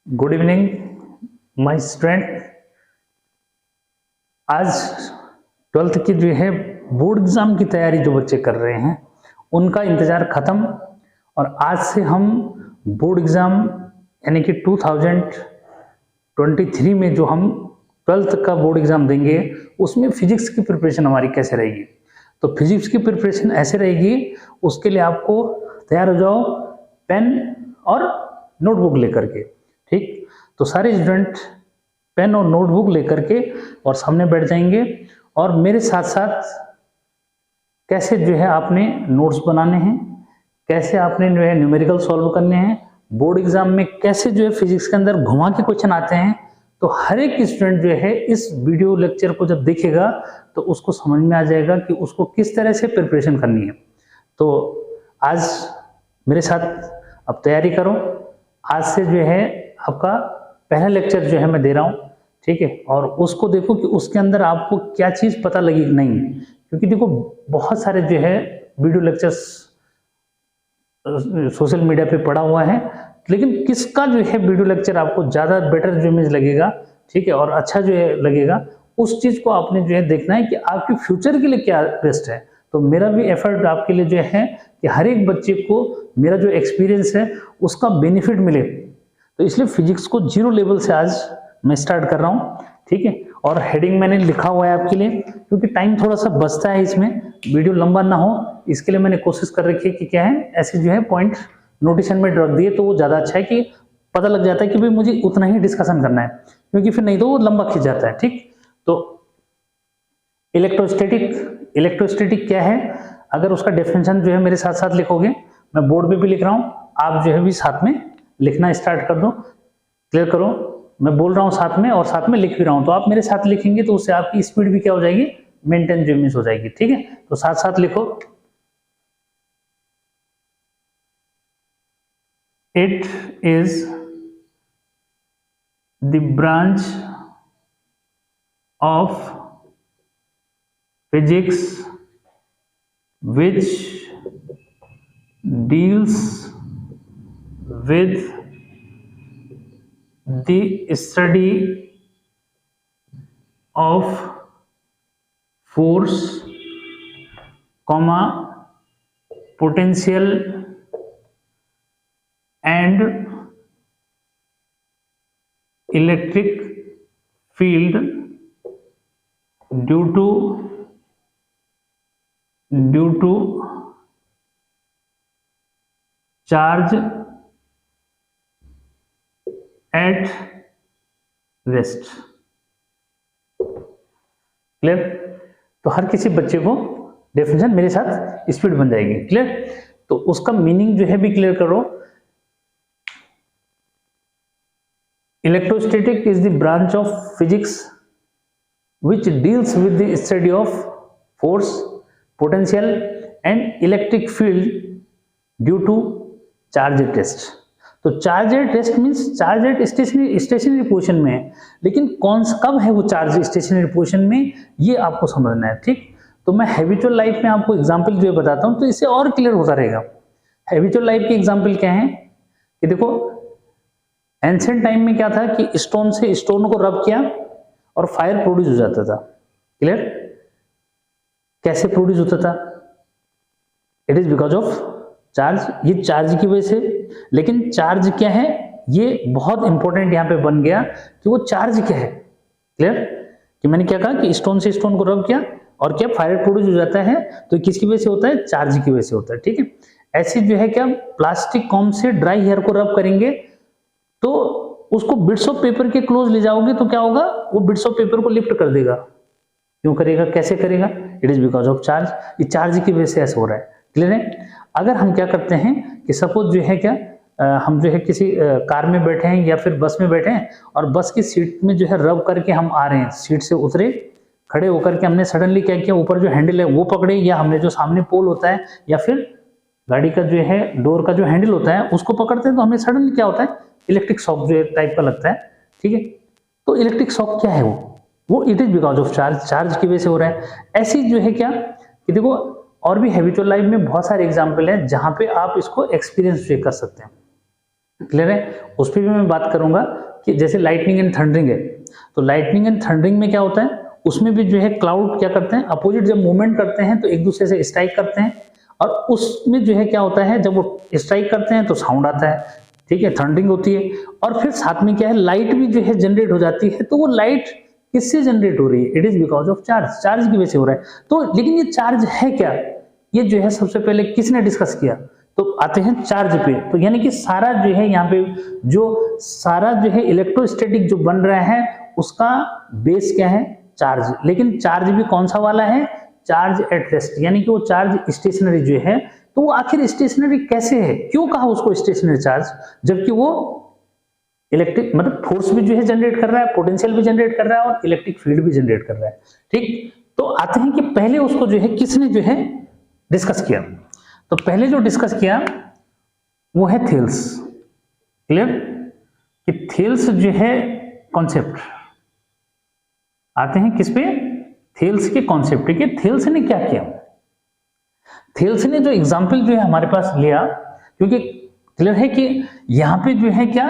Good evening my student. आज 12th की जो है बोर्ड एग्जाम की तैयारी जो बच्चे कर रहे हैं उनका इंतजार खत्म और आज से हम बोर्ड एग्जाम यानी कि 2023 में जो हम 12th का बोर्ड एग्जाम देंगे उसमें फिजिक्स की प्रिपरेशन हमारी कैसे रहेगी। तो फिजिक्स की प्रिपरेशन ऐसे रहेगी, उसके लिए आपको तैयार हो जाओ पेन और नोटबुक लेकर के। ठीक, तो सारे स्टूडेंट पेन और नोटबुक लेकर के और सामने बैठ जाएंगे और मेरे साथ साथ कैसे जो है आपने नोट्स बनाने हैं, कैसे आपने जो है न्यूमेरिकल सॉल्व करने हैं, बोर्ड एग्जाम में कैसे जो है फिजिक्स के अंदर घुमा के क्वेश्चन आते हैं। तो हर एक स्टूडेंट जो है इस वीडियो लेक्चर को जब देखेगा तो उसको समझ में आ जाएगा कि उसको किस तरह से प्रिपरेशन करनी है। तो आज मेरे साथ अब तैयारी करो। आज से जो है आपका पहला लेक्चर जो है मैं दे रहा हूँ, ठीक है, और उसको देखो कि उसके अंदर आपको क्या चीज़ पता लगी नहीं, क्योंकि देखो बहुत सारे जो है वीडियो लेक्चर्स सोशल मीडिया पे पड़ा हुआ है, लेकिन किसका जो है वीडियो लेक्चर आपको ज़्यादा बेटर जो इमेज लगेगा, ठीक है, और अच्छा जो है लगेगा, उस चीज़ को आपने जो है देखना है कि आपके फ्यूचर के लिए क्या बेस्ट है। तो मेरा भी एफर्ट आपके लिए जो है कि हर एक बच्चे को मेरा जो एक्सपीरियंस है उसका बेनिफिट मिले, तो इसलिए फिजिक्स को 0 लेवल से आज मैं स्टार्ट कर रहा हूँ, ठीक है। और हेडिंग मैंने लिखा हुआ है आपके लिए, क्योंकि टाइम थोड़ा सा बचता है इसमें, वीडियो लंबा ना हो, इसके लिए मैंने कोशिश कर रखी है कि क्या है ऐसे जो है पॉइंट नोटेशन में रख दिए तो वो ज़्यादा अच्छा है कि पता लग जाता है कि भाई मुझे उतना ही डिस्कशन करना है, क्योंकि फिर नहीं तो वो लंबा खिंच जाता है। ठीक, तो इलेक्ट्रोस्टैटिक क्या है, अगर उसका डेफिनेशन जो है मेरे साथ साथ लिखोगे, मैं बोर्ड पे भी लिख रहा हूँ, आप जो है भी साथ में लिखना स्टार्ट कर दो, क्लियर करो। मैं बोल रहा हूँ साथ में और साथ में लिख भी रहा हूँ, तो आप मेरे साथ लिखेंगे तो उससे आपकी स्पीड भी क्या हो जाएगी, मेंटेन जो मिस हो जाएगी। ठीक है, तो साथ साथ लिखो। It is the branch of physics which deals with the study of force, potential and electric field due to charge at rest। Clear? तो हर किसी बच्चे को डेफिनेशन मेरे साथ स्पीड बन जाएगी। क्लियर? तो उसका मीनिंग जो है भी क्लियर करो। Electrostatic is the branch of physics which deals with the study of force, potential and electric field due to charge at rest। तो charge at rest means charge at stationary position में है, लेकिन कब है वो charge stationery position में, ये आपको समझना है। ठीक, तो मैं हैबिचुअल लाइफ में आपको एग्जांपल जो है बताता हूँ, तो इससे और क्लियर होता रहेगा। हैबिचुअल लाइफ के एग्जांपल क्या है कि देखो, एंशिएंट टाइम में क्या था कि स्टोन से स्टोन को रब किया और फायर प्रोड्यूस हो जाता था। क्लियर? कैसे प्रोड्यूस होता था? It is because of charge, ये चार्ज की वजह से। लेकिन चार्ज क्या है, ये बहुत इंपॉर्टेंट यहां पे बन गया कि वो चार्ज क्या है। क्लियर? कि मैंने क्या कहा कि स्टोन से स्टोन को रब किया और क्या फायर प्रोड्यूस हो जाता है, तो किसकी वजह से होता है, चार्ज की वजह से होता है। ठीक है, ऐसे जो है क्या, प्लास्टिक कॉम से ड्राई हेयर को रब करेंगे तो उसको बिट्स ऑफ पेपर के क्लोज ले जाओगे तो क्या होगा, वो बिट्स ऑफ पेपर को लिफ्ट कर देगा। क्यों करेगा, कैसे करेगा? It is because of charge, ये चार्ज की वजह से ऐसा हो रहा है। क्लियर है? अगर हम क्या करते हैं कि सपोज जो है क्या, हम जो है किसी कार में बैठे हैं या फिर बस में बैठे हैं और बस की सीट में जो है रब करके हम आ रहे हैं, सीट से उतरे, खड़े होकर के हमने सडनली क्या किया, ऊपर जो हैंडल है वो पकड़े, या हमने जो सामने पोल होता है या फिर गाड़ी का जो है डोर का जो हैंडल होता है उसको पकड़ते हैं, तो हमें सडनली क्या होता है, इलेक्ट्रिक शॉक जो टाइप का लगता है। ठीक है, तो इलेक्ट्रिक शॉक क्या है, वो it is because of charge, charge की वजह से हो रहा है। ऐसी जो है क्या कि देखो, और भी हैबिचुअल लाइफ में बहुत सारे एग्जांपल हैं जहां पे आप इसको एक्सपीरियंस चेक कर सकते हैं। क्लियर है? उस पर भी मैं बात करूंगा कि जैसे लाइटनिंग एंड थंडरिंग है, तो लाइटनिंग एंड थंडरिंग में क्या होता है, उसमें भी जो है क्लाउड क्या करते हैं, अपोजिट जब मूवमेंट करते हैं तो एक दूसरे से स्ट्राइक करते हैं, और उसमें जो है क्या होता है, जब वो स्ट्राइक करते हैं तो साउंड आता है, ठीक है, थंडरिंग होती है। और फिर साथ में क्या है, लाइट भी जो है जनरेट हो जाती है। तो वो लाइट किससे जनरेट हो रही है? It is because of charge, charge की वजह से हो रहा है। तो लेकिन ये चार्ज है क्या, ये जो है सबसे पहले किसने डिस्कस किया? तो आते हैं चार्ज पे। तो यानी कि सारा जो है यहाँ पे जो सारा जो है इलेक्ट्रोस्टैटिक जो बन रहा है उसका बेस क्या है? चार्ज। लेकिन चार्ज भी कौन सा वाला है? चार्ज एट रेस्ट, यानी कि वो चार्ज स्टेशनरी जो है। तो वो आखिर स्टेशनरी कैसे है, क्यों कहा उसको स्टेशनरी चार्ज, जबकि वो इलेक्ट्रिक मतलब फोर्स भी जो है जनरेट कर रहा है, पोटेंशियल भी जनरेट कर रहा है और इलेक्ट्रिक फील्ड भी जनरेट कर रहा है। ठीक, तो आते हैं कि पहले उसको जो है किसने जो है डिस्कस किया। तो पहले जो डिस्कस किया वो है थेल्स। क्लियर? कि थेल्स जो है कॉन्सेप्ट, आते हैं किस पे? थेल्स के कॉन्सेप्ट के। थेल्स ने क्या किया? थेल्स ने जो एग्जाम्पल जो है हमारे पास लिया, क्योंकि क्लियर है कि यहां पे जो है क्या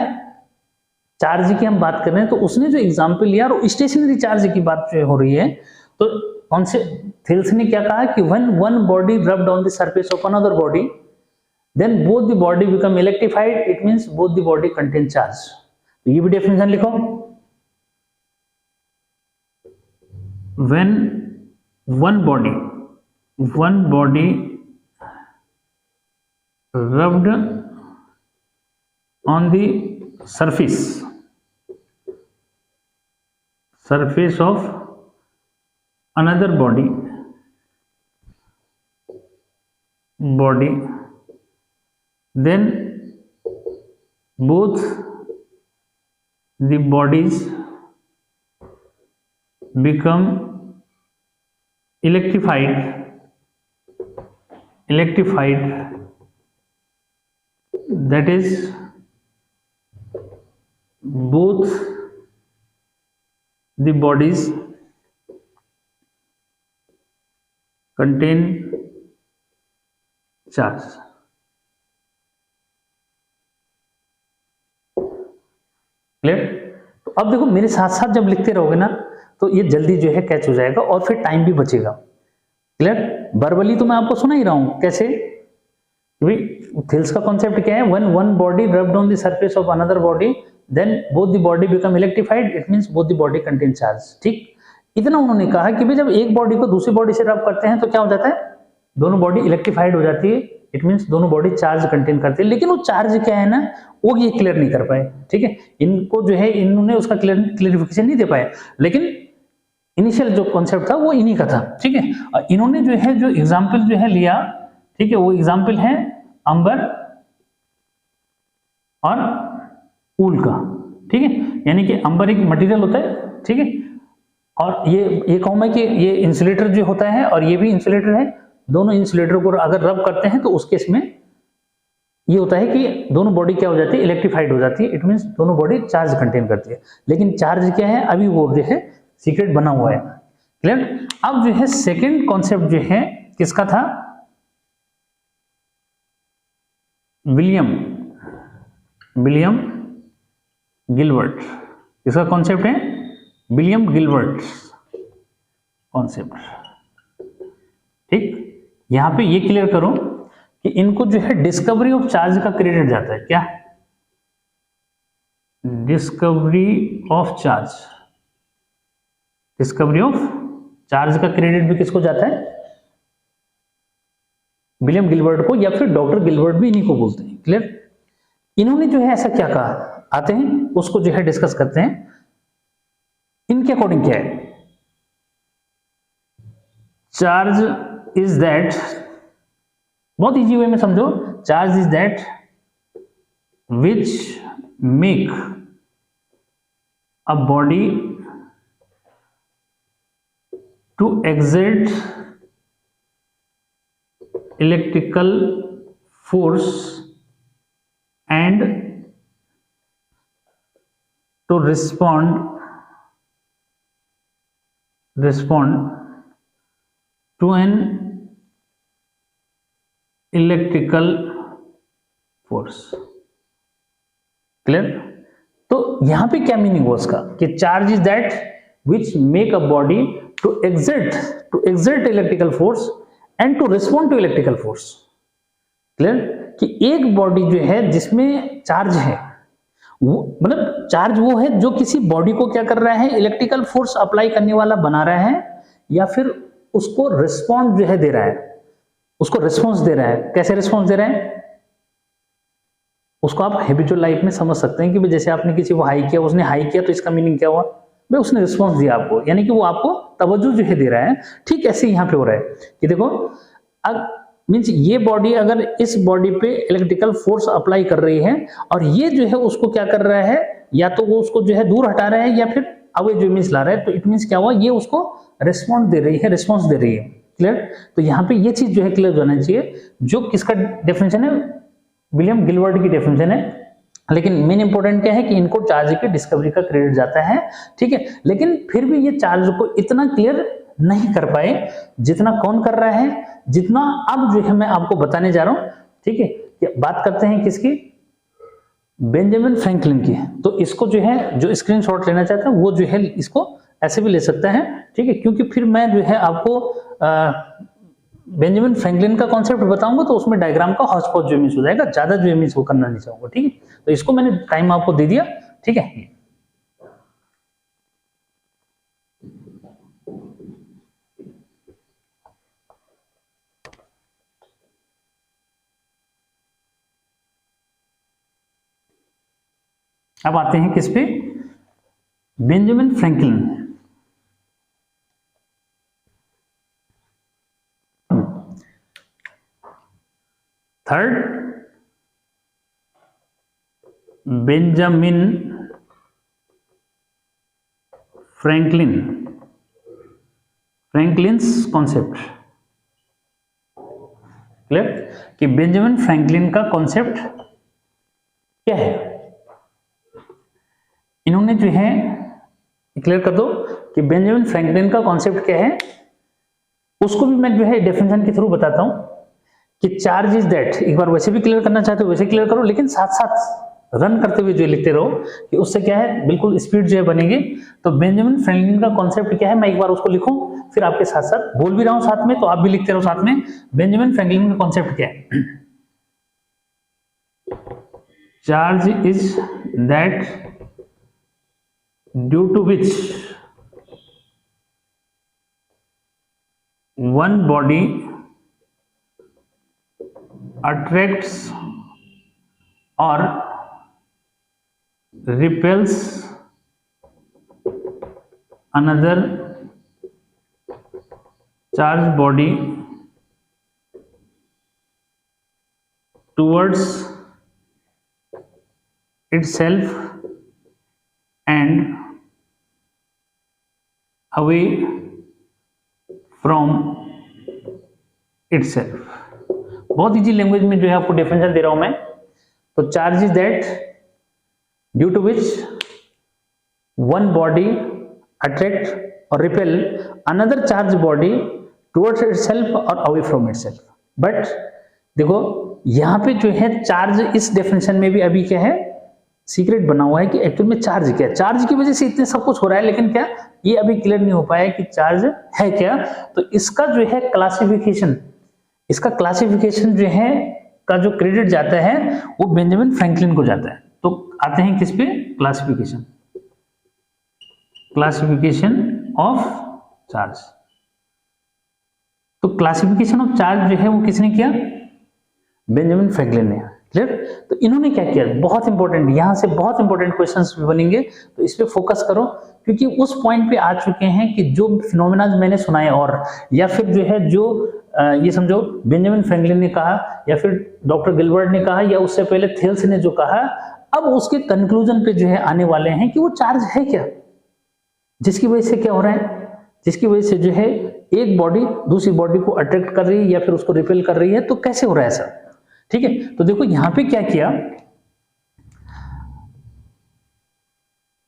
चार्ज की हम बात कर रहे हैं, तो उसने जो एग्जाम्पल लिया और स्टेशनरी चार्ज की बात जो हो रही है, तो कौन से थेल्स ने क्या कहा कि when one body rubbed on the surface of another body then both the body become electrified, it means both the body contain charge. तो ये भी डेफिनेशन लिखो, when one body rubbed on the surface of another body then both the bodies become electrified, that is both the bodies contain charge। Clear? तो अब देखो मेरे साथ साथ जब लिखते रहोगे ना तो ये जल्दी जो है कैच हो जाएगा और फिर टाइम भी बचेगा। क्लियर? वर्बली तो मैं आपको सुना ही रहा हूं, कैसे? थेल्स का कॉन्सेप्ट क्या है? When one body rubbed on the surface of another body then both the body become electrified, it means both the body contain charge. ठीक, इतना उन्होंने कहा कि भाई जब एक बॉडी को दूसरी बॉडी से रब करते हैं तो क्या हो जाता है? दोनों बॉडी इलेक्ट्रिफाइड हो जाती है, इट मींस दोनों बॉडी चार्ज कंटेन करती है। लेकिन वो चार्ज क्या है ना, वो ये क्लियर नहीं कर पाए। ठीक है, इनको जो है इन्होंने उसका क्लियरिफिकेशन नहीं दे पाए, लेकिन इनिशियल जो कॉन्सेप्ट था वो इन्हीं का था। ठीक है, और इन्होंने जो है जो एग्जाम्पल जो है लिया, ठीक है, वो एग्जाम्पल है अंबर और ऊल का। ठीक है, यानी कि अंबर एक मटेरियल होता है, ठीक है, और ये कहूं मैं कि ये इंसुलेटर जो होता है और ये भी इंसुलेटर है। दोनों इंसुलेटर को अगर रब करते हैं तो उस केस में ये होता है कि दोनों बॉडी क्या हो जाती है? इलेक्ट्रिफाइड हो जाती है, इट मींस दोनों बॉडी चार्ज कंटेन करती है। लेकिन चार्ज क्या है अभी वो जो है सीक्रेट बना हुआ है। क्लियर? अब जो है सेकेंड कॉन्सेप्ट जो है किसका था? William Gilbert. इसका कॉन्सेप्ट है विलियम गिलबर्ट कॉन्सेप्ट। ठीक, यहां पे ये क्लियर करो कि इनको जो है डिस्कवरी ऑफ चार्ज का क्रेडिट जाता है। क्या? डिस्कवरी ऑफ चार्ज का क्रेडिट भी किसको जाता है? विलियम गिलबर्ट को, या फिर डॉक्टर गिलबर्ट भी इन्हीं को बोलते हैं। क्लियर? इन्होंने जो है ऐसा क्या कहा, आते हैं उसको जो है डिस्कस करते हैं। इनके अकॉर्डिंग क्या है? चार्ज इज दैट, बहुत इजी वे में समझो, charge is that which make a body to exert electrical force and to respond to an electrical force। Clear. तो यहां पे क्या मीनिंग हुआ उसका कि charge is that which make a body to exert electrical force and to respond to electrical force. Clear कि एक body जो है जिसमें चार्ज है, वो मतलब चार्ज वो है जो किसी बॉडी को क्या कर रहा है, इलेक्ट्रिकल फोर्स अप्लाई करने वाला बना रहा है, या फिर उसको रिस्पॉन्ड जो है दे रहा है, उसको रिस्पॉन्स दे रहा है। कैसे रिस्पॉन्स दे रहा है उसको आप हैबिचुअल लाइफ में समझ सकते हैं कि जैसे आपने किसी को हाई किया, उसने हाई किया तो इसका मीनिंग क्या हुआ, भाई उसने रिस्पॉन्स दिया आपको, यानी कि वो आपको तवज्जो जो है दे रहा है। ठीक ऐसे यहाँ पे हो रहा है कि देखो अब मीन्स ये बॉडी अगर इस बॉडी पे इलेक्ट्रिकल फोर्स अप्लाई कर रही है और ये जो है उसको क्या कर रहा है, या तो वो उसको जो है दूर हटा रहा है या फिर अवे जो मीन्स ला रहा है, तो इट मीन्स क्या हुआ, ये उसको रिस्पॉन्स दे रही है, रिस्पॉन्स दे रही है। क्लियर। तो यहाँ पे ये चीज जो है क्लियर होना चाहिए, जो किसका डेफिनेशन है, विलियम गिलबर्ट की डेफिनेशन है। लेकिन मेन इंपॉर्टेंट क्या है कि इनको चार्ज की डिस्कवरी का क्रेडिट जाता है। ठीक है, लेकिन फिर भी ये चार्ज को इतना क्लियर नहीं कर पाए जितना कौन कर रहा है, जितना अब जो है मैं आपको बताने जा रहा हूं। ठीक है, बात करते हैं किसकी, बेंजामिन फ्रैंकलिन की। तो इसको जो है जो स्क्रीनशॉट लेना चाहता है वो जो है इसको ऐसे भी ले सकता है। ठीक है, क्योंकि फिर मैं जो है आपको बेंजामिन फ्रैंकलिन का कॉन्सेप्ट बताऊंगा तो उसमें डायग्राम का हॉच पॉच जो मिस हो जाएगा, ज्यादा जो मिस वो करना नहीं चाहूंगा। ठीक है, तो इसको मैंने टाइम आपको दे दिया। ठीक है, अब आते हैं किस पे, Benjamin Franklin. Third, Benjamin फ्रैंकलिन्स concept. Clear कि बेंजामिन फ्रैंकलिन का कॉन्सेप्ट क्या है, इन्होंने जो है क्लियर कर दो कि बेंजामिन फ्रैंकलिन का कॉन्सेप्ट क्या है, उसको भी मैं जो है डेफिनेशन के थ्रू बताता हूं कि चार्ज इज दैट। एक बार वैसे भी क्लियर करना चाहते हो वैसे क्लियर करो, लेकिन साथ साथ रन करते हुए जो लिखते रहो कि उससे क्या है बिल्कुल स्पीड जो है बनेगी। तो बेंजामिन फ्रैंकलिन का कॉन्सेप्ट क्या है, मैं एक बार उसको लिखूं फिर आपके साथ साथ बोल भी रहा हूं साथ में, तो आप भी लिखते रहो साथ में। बेंजामिन फ्रैंकलिन का कॉन्सेप्ट क्या है, charge is that due to which one body attracts or repels another charged body towards itself and away from itself। बहुत इजी लैंग्वेज में जो है आपको डेफिनेशन दे रहा हूं मैं। तो charge is that due to which one body attract और repel another charge body towards itself और अवे फ्रॉम इटसेल्फ। बट देखो यहां पे जो है चार्ज इस डेफिनेशन में भी अभी क्या है, सीक्रेट बना हुआ है कि एक्चुअल में चार्ज क्या है। चार्ज की वजह से इतने सब कुछ हो रहा है, लेकिन क्या ये अभी क्लियर नहीं हो पाया कि चार्ज है क्या। तो इसका जो है क्लासिफिकेशन, इसका क्लासिफिकेशन जो है का जो क्रेडिट जाता है वो बेंजामिन फ्रैंकलिन को जाता है। तो आते हैं किस पे, क्लासिफिकेशन ऑफ चार्ज। तो क्लासिफिकेशन ऑफ चार्ज जो है वो किसने किया, बेंजामिन फ्रैंकलिन ने। क्लियर। तो इन्होंने क्या किया, बहुत इंपॉर्टेंट, यहां से बहुत इंपॉर्टेंट क्वेश्चंस भी बनेंगे, तो इस पे फोकस करो क्योंकि उस पॉइंट पे आ चुके हैं कि जो फिनोमेना मैंने सुनाए और या फिर जो है जो ये समझो बेंजामिन फ्रैंकलिन ने कहा या फिर डॉक्टर गिलबर्ट ने कहा या उससे पहले थेल्स ने जो कहा, अब उसके कंक्लूजन पे जो है आने वाले हैं कि वो चार्ज है क्या, जिसकी वजह से क्या हो रहा है, जिसकी वजह से जो है एक बॉडी दूसरी बॉडी को अट्रैक्ट कर रही है या फिर उसको रिपेल कर रही है। तो कैसे हो रहा है ऐसा, ठीक है। तो देखो यहां पे क्या किया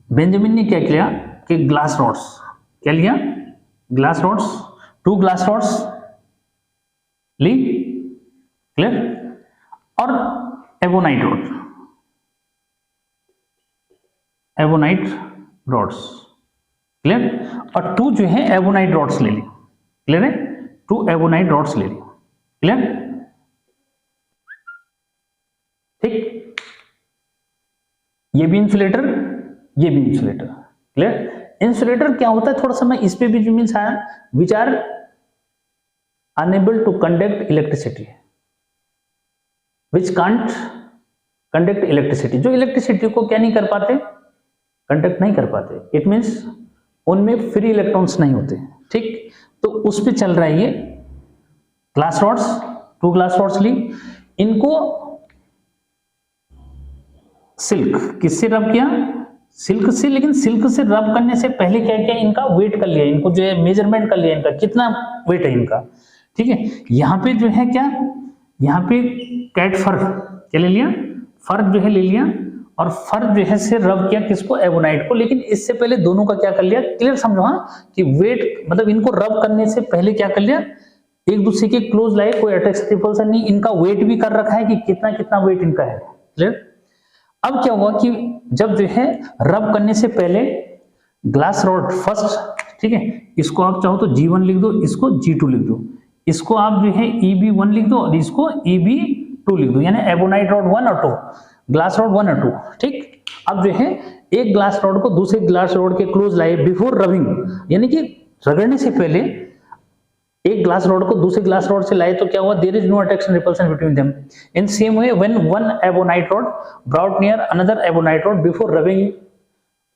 बेंजामिन ने, क्या किया कि ग्लास रॉड्स, क्या लिया, ग्लास रॉड्स, 2 ग्लास रॉड्स ली, क्लियर, और ebonite rod, ebonite rods, clear. और 2 जो है एबोनाइट रॉड्स ले ली, क्लियर है, 2 एबोनाइट रॉड्स ले ली, क्लियर, ठीक। ये भी इंसुलेटर, ये भी इंसुलेटर, क्लियर। इंसुलेटर क्या होता है, थोड़ा सा मैं इस पे भी जो मीन्स आया, which are unable to conduct electricity, which can't conduct electricity, जो इलेक्ट्रिसिटी को क्या नहीं कर पाते, कंडक्ट नहीं कर पाते। इट मीन्स उनमें फ्री इलेक्ट्रॉन्स नहीं होते, ठीक। तो उस पे चल रहा है ये ग्लास रॉड्स, 2 ग्लास रॉड्स ली, इनको सिल्क किससे रब किया, सिल्क से, लेकिन सिल्क से रब करने से पहले क्या किया, इनका वेट कर लिया, इनको जो है मेजरमेंट कर लिया, इनका कितना वेट है इनका, ठीक है। यहाँ पे जो है क्या, यहाँ पे कैट फर क्या ले लिया, फर जो है ले लिया, और फर जो है से रब किया किसको, एबोनाइट को। लेकिन इससे पहले दोनों का क्या कर लिया, क्लियर समझो, हाँ, कि वेट मतलब इनको रब करने से पहले क्या कर लिया, एक दूसरे के क्लोज लाए, कोई अट्रैक्शन रिपल्सन नहीं, इनका वेट भी कर रखा है कि कितना कितना वेट इनका है, क्लियर। अब क्या हुआ कि जब जो है रब करने से पहले ग्लास रॉड फर्स्ट, ठीक है, इसको आप चाहो तो G1 लिख दो, इसको G2 लिख दो, इसको आप जो है EB1 लिख दो, और इसको EB2 लिख दो, यानी एबोनाइट रॉड 1 और 2, ग्लास रॉड 1 और 2, ठीक। अब जो है एक ग्लास रॉड को दूसरे ग्लास रॉड के क्लोज लाए बिफोर रबिंग, यानी कि रगड़ने से पहले एक ग्लास रॉड को दूसरे ग्लास रॉड से लाए, तो क्या हुआ, there is no attraction repulsion between them. In same way when one ebonite rod brought near another ebonite rod before rubbing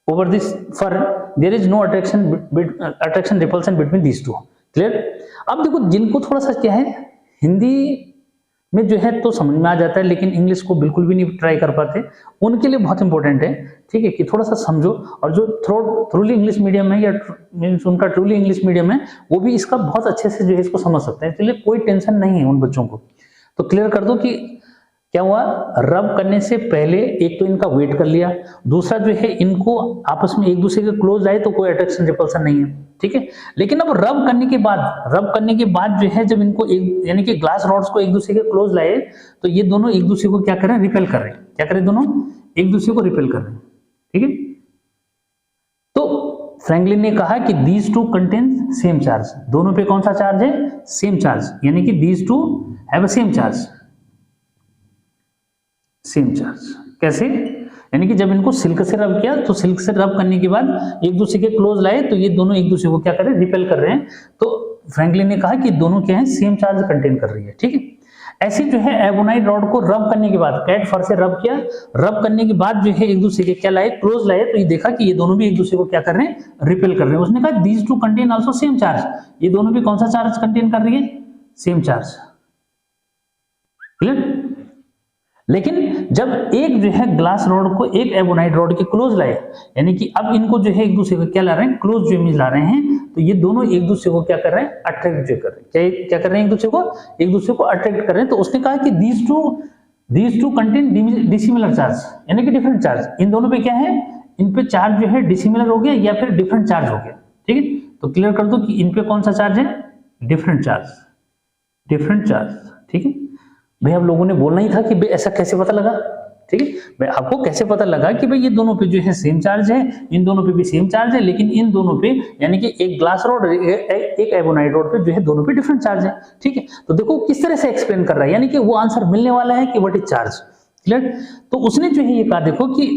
over this fur, there is no attraction repulsion between these two, clear. अब देखो, जिनको थोड़ा सा क्या है, हिंदी में जो है तो समझ में आ जाता है, लेकिन इंग्लिश को बिल्कुल भी नहीं ट्राई कर पाते, उनके लिए बहुत इंपॉर्टेंट है, ठीक है, कि थोड़ा सा समझो। और जो थ्रूली इंग्लिश मीडियम है या मीन्स उनका ट्रूली इंग्लिश मीडियम है, वो भी इसका बहुत अच्छे से जो है इसको समझ सकते हैं, इसलिए कोई टेंशन नहीं है उन बच्चों को। तो क्लियर कर दो कि क्या हुआ, रब करने से पहले एक तो इनका वेट कर लिया, दूसरा जो है इनको आपस में एक दूसरे के क्लोज आए तो कोई अट्रैक्शन रिपल्सन नहीं है, ठीक है। लेकिन अब रब करने के बाद जो है, जब इनको एक यानी कि ग्लास रॉड्स को एक दूसरे के क्लोज लाए, तो ये दोनों एक दूसरे को क्या कर रहे हैं, रिपेल कर रहे हैं, क्या कर रहे हैं, दोनों एक दूसरे को रिपेल कर रहे हैं, ठीक है। तो फ्रैंकलिन ने कहा कि these two contain same charge, दोनों पे कौन सा चार्ज है, सेम चार्ज, यानी कि these two have a same charge, same charge. कैसे, यानी कि जब इनको सिल्क से रब किया, तो सिल्क से रब करने के बाद एक दूसरे के क्लोज लाए, तो ये दोनों एक दूसरे को क्या कर रहे हैं, रिपेल कर रहे हैं। तो फ्रैंकलिन ने कहा कि दोनों क्या है, सेम चार्ज कंटेन कर रही है, ठीक है। ऐसे जो है एबोनाइट रॉड को रब करने के बाद, कैट फर से रब किया, रब करने के बाद जो है एक दूसरे के क्या लाए, क्लोज लाए, तो ये देखा कि ये दोनों भी एक दूसरे को क्या कर रहे हैं, रिपेल कर रहे हैं। उसने कहा these two contain also same charge, ये दोनों भी कौन सा चार्ज कंटेन कर रही है, सेम चार्ज, क्लियर। लेकिन जब एक जो है ग्लास रॉड को एक एबोनाइट रॉड के क्लोज लाए, यानी कि अब इनको जो है एक दूसरे को क्या ला रहे हैं, क्लोज जो इमेज ला रहे हैं, तो ये दोनों एक दूसरे को क्या कर रहे हैं, अट्रैक्ट जो कर रहे हैं, क्या कर रहे हैं, एक दूसरे को अट्रैक्ट कर रहे हैं। तो उसने कहा कि these two contain dissimilar charge, यानी कि डिफरेंट चार्ज, इन दोनों पे क्या है, इन पे चार्ज जो है डिसिमिलर हो गया या फिर डिफरेंट चार्ज हो गया, ठीक है। तो क्लियर कर दो कि इन पे कौन सा चार्ज है, डिफरेंट चार्ज, डिफरेंट चार्ज, ठीक है। भाई आप लोगों ने बोलना ही था कि भाई ऐसा कैसे पता लगा, ठीक है। भाई आपको कैसे पता लगा कि भाई ये दोनों पे जो है सेम चार्ज है, इन दोनों पे भी सेम चार्ज है, लेकिन इन दोनों पे यानी कि एक ग्लास रॉड एक एबोनाइट रॉड पे जो है दोनों पे डिफरेंट चार्ज है, ठीक है। तो देखो किस तरह से एक्सप्लेन कर रहा है, यानी कि वो आंसर मिलने वाला है कि व्हाट इज चार्ज, क्लियर। तो उसने जो है ये कहा, देखो कि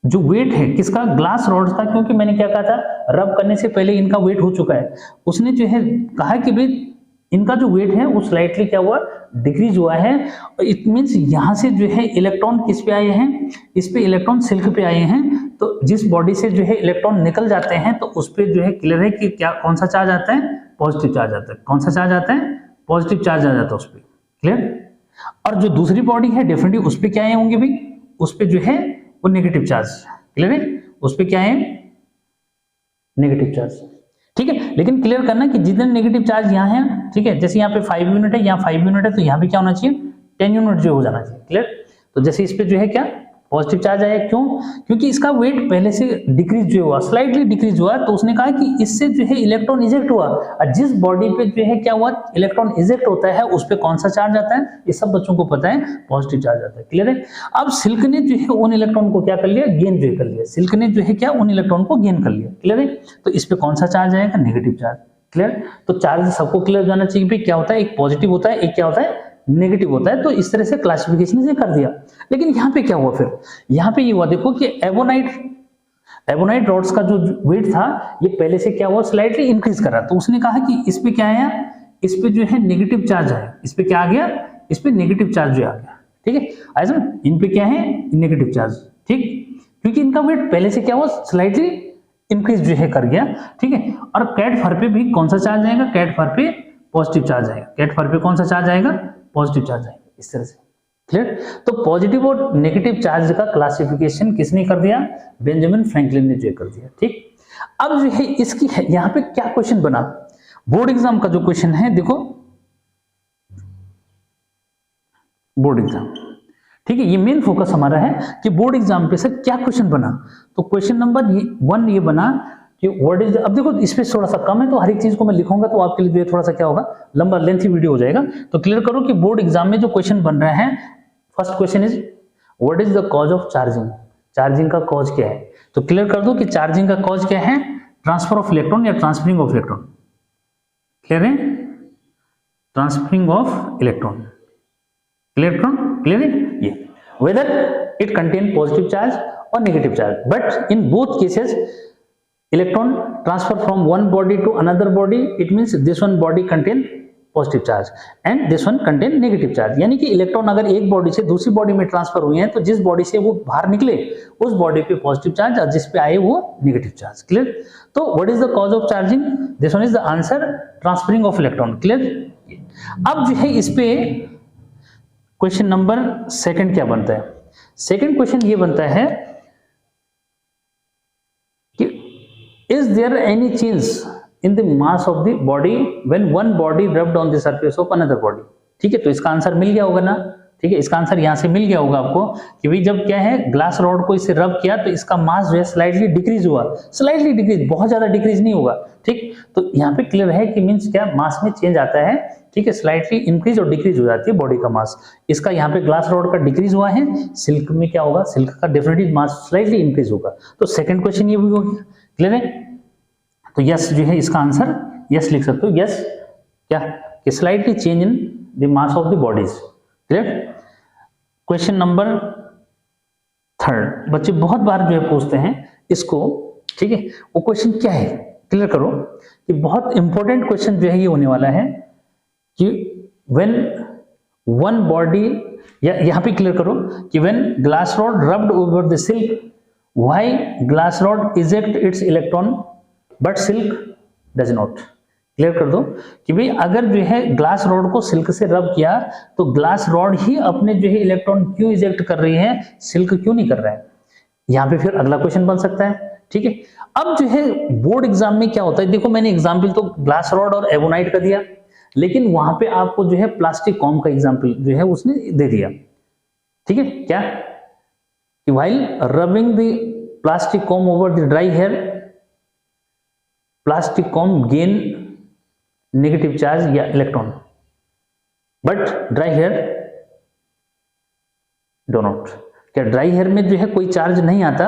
जो वेट है किसका, ग्लास रॉड्स का, क्योंकि मैंने क्या कहा था, रब करने से पहले इनका वेट हो चुका है। उसने जो है कहा कि भाई इनका जो वेट है वो स्लाइटली क्या हुआ, डिक्रीज हुआ है। इट मींस यहाँ से जो है इलेक्ट्रॉन किस पे आए हैं, इस पे इलेक्ट्रॉन सिल्क पे आए हैं। तो जिस बॉडी से जो है इलेक्ट्रॉन निकल जाते हैं, तो उस पे जो है क्लियर है कि क्या कौन सा चार्ज आता है, पॉजिटिव चार्ज आता है। कौन सा चार्ज आता है, पॉजिटिव चार्ज आ जाता है उस पर, क्लियर। और जो दूसरी बॉडी है डेफिनेटली उस पर क्या आए होंगे भाई, उस पर जो है वो नेगेटिव चार्ज, क्लियर है, उस पर क्या है, नेगेटिव चार्ज, ठीक है। लेकिन क्लियर करना कि जितने नेगेटिव चार्ज यहाँ है, ठीक है, जैसे यहाँ पे 5 यूनिट है, यहाँ 5 यूनिट है, तो यहाँ पे क्या होना चाहिए, 10 यूनिट जो हो जाना चाहिए, क्लियर। तो जैसे इस पे जो है क्या पॉजिटिव चार्ज आया। क्यों? क्योंकि इसका वेट पहले से डिक्रीज जो हुआ, स्लाइटली डिक्रीज हुआ, तो उसने कहा कि इससे जो है इलेक्ट्रॉन इजेक्ट हुआ, और जिस बॉडी पे जो है क्या हुआ, इलेक्ट्रॉन इजेक्ट होता है, उस पे कौन सा चार्ज आता है, ये सब बच्चों को पता है, पॉजिटिव चार्ज आता है। क्लियर है? अब सिल्क ने जो है उन इलेक्ट्रॉन को क्या कर लिया, गेन जो कर लिया। सिल्क ने जो है क्या, उन इलेक्ट्रॉन को गेन कर लिया। क्लियर है? तो इस पे कौन सा चार्ज आएगा, नेगेटिव चार्ज। क्लियर? तो चार्ज सबको क्लियर जाना चाहिए भी, क्या होता है, एक पॉजिटिव होता है, एक क्या होता है, नेगेटिव होता है। तो इस तरह से क्लासिफिकेशन से कर दिया। लेकिन यहाँ पे क्या हुआ, फिर यहाँ पे ये हुआ, देखो कि एबोनाइट रॉड्स का जो वेट था, ये पहले से क्या हुआ, स्लाइटली इंक्रीज कर रहा। तो उसने कहा कि इस पे क्या आया, इस पे जो है नेगेटिव चार्ज आया। इस पे क्या आ गया, इस पे नेगेटिव चार्ज जो आ गया। ठीक है, ऐसा इन पे क्या है, नेगेटिव चार्ज। ठीक, क्योंकि इनका वेट पहले से क्या हुआ, स्लाइटली इंक्रीज जो है कर गया। ठीक है, और कैट फर पे भी कौन सा चार्ज आएगा, कैट फर पे पॉजिटिव चार्ज आएगा। कैट फर पे कौन सा चार्ज आएगा, पॉजिटिव चार्ज आएगा। इस तरह से। क्लियर? तो पॉजिटिव और नेगेटिव चार्ज का क्लासिफिकेशन किसने कर दिया, बेंजामिन फ्रैंकलिन ने जो कर दिया। ठीक, अब जो है इसकी यहाँ पे क्या क्वेश्चन बना, बोर्ड एग्जाम का जो क्वेश्चन है, देखो बोर्ड एग्जाम। ठीक है, ये मेन फोकस हमारा है कि बोर्ड एग्जाम पे से क्या क्वेश्चन बना। तो क्वेश्चन नंबर 1 ये बना कि व्हाट इज, अब देखो इस पे थोड़ा सा कम है, तो हर एक चीज को मैं लिखूंगा तो आपके लिए थोड़ा सा क्या होगा, लंबा लेंथी वीडियो हो जाएगा। तो क्लियर करो कि बोर्ड एग्जाम में जो क्वेश्चन बन रहा है, first question is what is the cause of charging. Charging का कॉज क्या है? तो क्लियर कर दो कि चार्जिंग का कॉज क्या है, ट्रांसफर ऑफ इलेक्ट्रॉन या ट्रांसफरिंग ऑफ इलेक्ट्रॉन। क्लियर है? Transferring of electron. क्लियर है? ये whether it contain positive charge or negative charge, but in both cases electron transfer from one body to another body, it means this one body contain positive charge and this one contain negative charge। यानी कि electron अगर एक body से दूसरी body में transfer हुए हैं, तो जिस बॉडी से वो बाहर निकले उस बॉडी पे पॉजिटिव चार्ज और जिस पे आए वो नेगेटिव चार्ज। क्लियर? तो what is the cause of charging, this one is the answer, transferring of electron. Clear? अब जो है इस पे क्वेश्चन नंबर 2 क्या बनता है, सेकंड क्वेश्चन ये बनता है कि is there any change in the mass of the body when one body rubbed on the surface of another body. ठीक है, तो इसका आंसर मिल गया होगा ना। ठीक है, इसका आंसर यहां से मिल गया होगा आपको कि भाई जब क्या है, ग्लास रॉड को इसे रब किया तो इसका मास जो है स्लाइटली डिक्रीज हुआ। स्लाइटली डिक्रीज, बहुत ज्यादा डिक्रीज नहीं होगा। ठीक, तो यहाँ पे क्लियर है कि मीन्स क्या, मास में चेंज आता है। ठीक है, स्लाइटली इंक्रीज और डिक्रीज हो जाती है बॉडी का मास। इसका यहाँ पे ग्लास रॉड का डिक्रीज हुआ है, सिल्क में क्या होगा, सिल्क का डेफिनेटली मास स्लाइटली इंक्रीज होगा। तो सेकंड क्वेश्चन ये भी हो गया। क्लियर है? तो यस जो है इसका आंसर यस लिख सकते हो। यस क्या, कि slightly change in the mass of the bodies. Clear? Question number 3 बच्चे बहुत बार जो है पूछते हैं इसको। ठीक है, वो क्वेश्चन क्या है, क्लियर करो कि बहुत इंपॉर्टेंट क्वेश्चन जो है ये होने वाला है कि व्हेन वन बॉडी, या यहाँ पे क्लियर करो कि when glass rod rubbed over the silk, why glass rod eject it's electron but silk does not. Clear कर दो कि भाई अगर जो है ग्लास रॉड को सिल्क से रब किया तो ग्लास रॉड ही अपने जो है इलेक्ट्रॉन क्यों इजेक्ट कर रही है, सिल्क क्यों नहीं कर रहा है। यहाँ पे फिर अगला क्वेश्चन बन सकता है। ठीक है, अब जो है बोर्ड एग्जाम में क्या होता है, देखो मैंने एग्जाम्पल तो ग्लास रॉड और एबोनाइट का दिया, लेकिन वहां पे आपको जो है प्लास्टिक कॉम का एग्जाम्पल जो है उसने दे दिया। ठीक है, क्या कि while rubbing the plastic comb over the dry hair, plastic comb gain negative charge या electron, but dry hair do not. क्या ड्राई हेयर में जो है कोई चार्ज नहीं आता,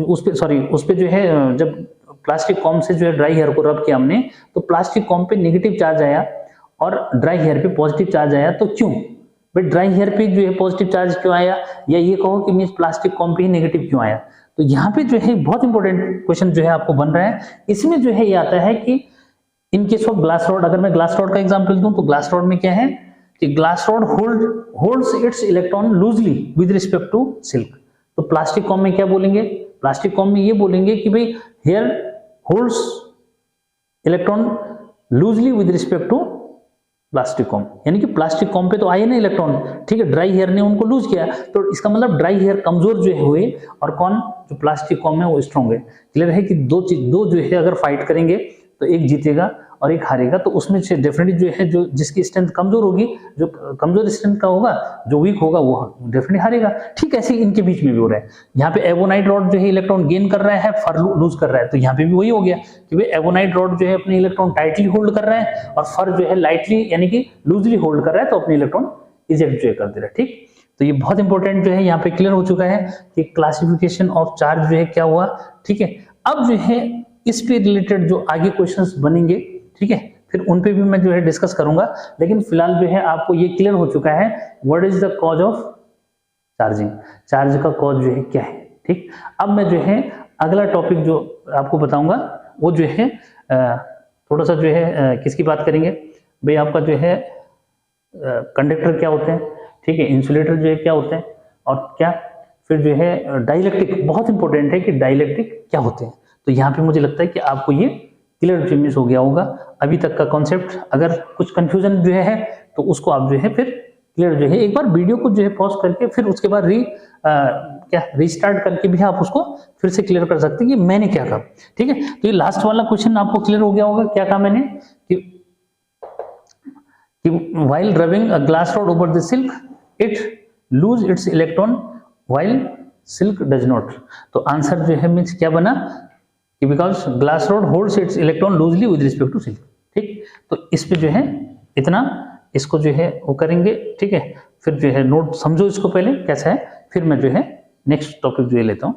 उस पे जो है जब प्लास्टिक कॉम से जो है ड्राई हेयर को रब किया हमने, तो प्लास्टिक कॉम पे नेगेटिव चार्ज आया और ड्राई हेयर पे पॉजिटिव चार्ज आया। तो क्यों भाई ड्राई हेयर पे जो है पॉजिटिव चार्ज क्यों आया, या ये कहो कि मींस प्लास्टिक कॉम पे ही नेगेटिव क्यों आया। तो यहाँ पे जो है बहुत इंपॉर्टेंट क्वेश्चन जो है आपको बन रहा है। इसमें जो है ये आता है कि in case of glass rod, अगर मैं ग्लास रॉड का एग्जांपल दूं तो ग्लास रॉड में क्या है कि glass rod holds its electron loosely with respect to silk. तो प्लास्टिक कॉम में क्या बोलेंगे, प्लास्टिक कॉम में ये बोलेंगे कि भाई hair holds electron loosely with respect to plastic comb, यानी कि प्लास्टिक कॉम पे तो आए ना इलेक्ट्रॉन। ठीक है, ड्राई हेयर ने उनको लूज किया, तो इसका मतलब ड्राई हेयर कमजोर जो है हुए और कौन, जो प्लास्टिक कॉम है वो स्ट्रॉन्ग है। क्लियर है कि दो जो है अगर फाइट करेंगे तो एक जीतेगा और एक हारेगा, तो उसमें से डेफिनेटली जो है जो जिसकी स्ट्रेंथ कमजोर होगी, जो कमजोर स्ट्रेंथ का होगा, जो वीक होगा वो डेफिनेटली हारेगा। ठीक ऐसे ही इनके बीच में भी हो रहा है। यहाँ पे एवोनाइट रॉड जो है इलेक्ट्रॉन गेन कर रहा है, फर लूज कर रहा है, तो यहाँ पे भी वही हो गया कि भाई एवोनाइट रॉड जो है अपने इलेक्ट्रॉन टाइटली होल्ड कर रहा है और फर जो है लाइटली यानी कि लूजली होल्ड कर रहा है, तो अपने इलेक्ट्रॉन इजेक्ट जो है कर दे रहा है। ठीक, तो ये बहुत इंपॉर्टेंट जो है यहाँ पे क्लियर हो चुका है कि क्लासिफिकेशन ऑफ चार्ज जो है क्या हुआ। ठीक है, अब जो है इस पे रिलेटेड जो आगे क्वेश्चंस बनेंगे, ठीक है, फिर उन पे भी मैं जो है डिस्कस करूंगा, लेकिन फिलहाल जो है आपको ये क्लियर हो चुका है what is the cause of charging, charge का कॉज जो है क्या है। ठीक, अब मैं जो है अगला टॉपिक जो आपको बताऊंगा वो जो है थोड़ा सा जो है किसकी बात करेंगे भाई, आपका जो है कंडक्टर क्या होते हैं, ठीक है, इंसुलेटर जो है क्या होते हैं, और क्या फिर जो है डाइलेक्ट्रिक, बहुत इंपॉर्टेंट है कि डाइलेक्ट्रिक क्या होते हैं। तो यहाँ पे मुझे लगता है कि आपको ये क्लियर मिस हो गया होगा अभी तक का कॉन्सेप्ट। अगर कुछ कंफ्यूजन जो है तो उसको आप जो है फिर क्लियर जो है एक बार वीडियो को जो है पॉज करके फिर उसके बाद रीस्टार्ट करके भी आप उसको फिर से क्लियर कर सकते हैं कि मैंने क्या कहा। ठीक है, तो ये लास्ट वाला क्वेश्चन आपको क्लियर हो गया होगा, क्या कहा मैंने कि while rubbing a glass rod over the silk it lose its electron while silk does not। तो आंसर जो है मीन्स क्या बना कि because glass rod holds its electron loosely with respect to silk. ठीक, तो इस पे जो है इतना इसको जो है वो करेंगे। ठीक है, फिर जो है नोट समझो इसको पहले कैसा है, फिर मैं जो है नेक्स्ट टॉपिक जो है लेता हूँ।